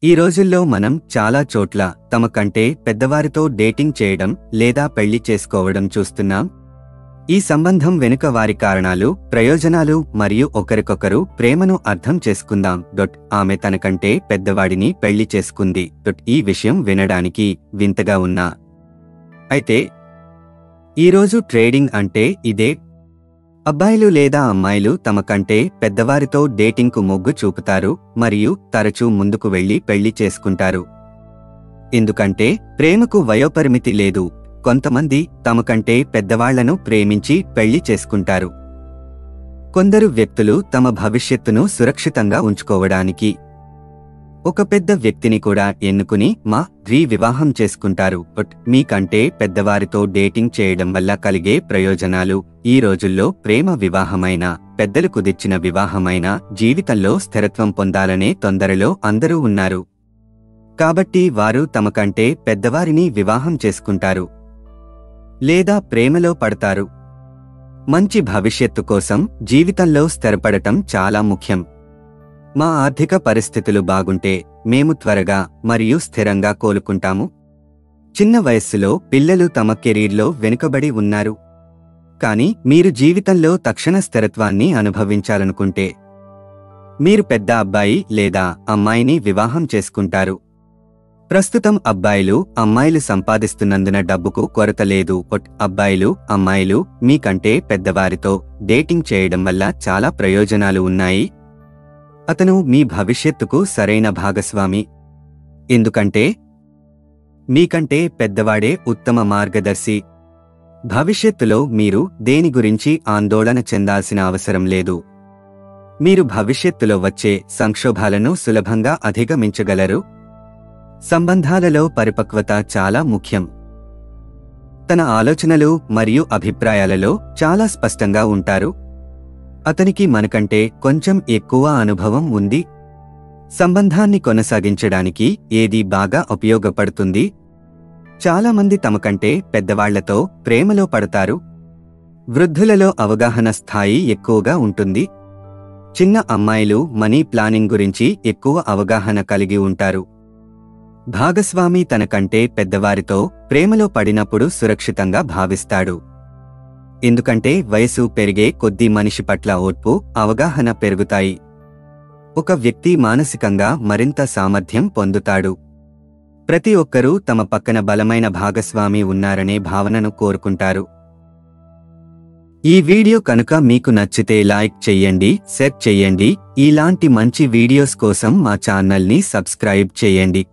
ఈ రోజుల్లో మనం చాలా చోట్ల తమ కంటే పెద్దవారితో డేటింగ్ చేయడం లేదా పెళ్లి చేసుకోవడం చూస్తున్నాం. ఈ సంబంధం వెనుక వారి కారణాలు, ప్రయోజనాలు మరియు ఒకరికొకరు ప్రేమను అర్థం చేసుకుందాం. ఆమె తనకంటే పెద్దవాడిని పెళ్లి చేసుకుంది. ఈ విషయం వినడానికి వింతగా ఉన్నా, అయితే ఈరోజు ట్రేడింగ్ అంటే ఇదే. అబ్బాయిలు లేదా అమ్మాయిలు తమ కంటే పెద్దవారితో డేటింగ్కు మొగ్గు చూపుతారు మరియు తరచూ ముందుకు వెళ్లి పెళ్లి చేసుకుంటారు. ఎందుకంటే ప్రేమకు వయోపరిమితి లేదు. కొంతమంది తమ కంటే పెద్దవాళ్లను ప్రేమించి పెళ్లి చేసుకుంటారు. కొందరు వ్యక్తులు తమ భవిష్యత్తును సురక్షితంగా ఉంచుకోవడానికి ఒక పెద్ద వ్యక్తిని కూడా ఎన్నుకుని వివాహం చేసుకుంటారు. మీకంటే పెద్దవారితో డేటింగ్ చేయడం వల్ల కలిగే ప్రయోజనాలు. ఈ రోజుల్లో ప్రేమ వివాహమైన, పెద్దలు కుదిర్చిన వివాహమైన జీవితంలో స్థిరత్వం పొందాలనే తొందరలో అందరూ ఉన్నారు. కాబట్టి వారు తమ కంటే పెద్దవారిని వివాహం చేసుకుంటారు లేదా ప్రేమలో పడతారు. మంచి భవిష్యత్తు కోసం జీవితంలో స్థిరపడటం చాలా ముఖ్యం. మా ఆర్థిక పరిస్థితులు బాగుంటే మేము త్వరగా మరియు స్థిరంగా కోలుకుంటాము. చిన్న వయస్సులో పిల్లలు తమ కెరీర్లో వెనుకబడి ఉన్నారు. కానీ మీరు జీవితంలో తక్షణ స్థిరత్వాన్ని అనుభవించాలనుకుంటే మీరు పెద్ద అబ్బాయి లేదా అమ్మాయిని వివాహం చేసుకుంటారు. ప్రస్తుతం అబ్బాయిలు, అమ్మాయిలు సంపాదిస్తున్నందున డబ్బుకు కొరత లేదు. అబ్బాయిలు, అమ్మాయిలు మీకంటే పెద్దవారితో డేటింగ్ చేయడం వల్ల చాలా ప్రయోజనాలు ఉన్నాయి. అతను మీ భవిష్యత్తుకు సరైన భాగస్వామి. ఎందుకంటే మీకంటే పెద్దవాడే ఉత్తమ మార్గదర్శి. భవిష్యత్తులో మీరు దేని గురించి ఆందోళన చెందాల్సిన అవసరం లేదు. మీరు భవిష్యత్తులో వచ్చే సంక్షోభాలను సులభంగా అధిగమించగలరు. సంబంధాలలో పరిపక్వత చాలా ముఖ్యం. తన ఆలోచనలు మరియు అభిప్రాయాలలో చాలా స్పష్టంగా ఉంటారు. అతనికి మనకంటే కొంచెం ఎక్కువ అనుభవం ఉంది. సంబంధాన్ని కొనసాగించడానికి ఏది బాగా ఉపయోగపడుతుంది? చాలామంది తమకంటే పెద్దవాళ్లతో ప్రేమలో పడతారు. వృద్ధులలో అవగాహన స్థాయి ఎక్కువగా ఉంటుంది. చిన్న అమ్మాయిలు మనీ ప్లానింగ్ గురించి ఎక్కువ అవగాహన కలిగి ఉంటారు. భాగస్వామి తనకంటే పెద్దవారితో ప్రేమలో పడినప్పుడు సురక్షితంగా భావిస్తాడు. ఎందుకంటే వయసు పెరిగే కొద్దీ మనిషి పట్ల ఓర్పు, అవగాహన పెరుగుతాయి. ఒక వ్యక్తి మానసికంగా మరింత సామర్థ్యం పొందుతాడు. ప్రతి ఒక్కరూ తమ పక్కన బలమైన భాగస్వామి ఉన్నారనే భావనను కోరుకుంటారు. ఈ వీడియో కనుక మీకు నచ్చితే లైక్ చెయ్యండి, షేర్ చెయ్యండి. ఇలాంటి మంచి వీడియోస్ కోసం మా ఛానల్ని సబ్స్క్రైబ్ చేయండి.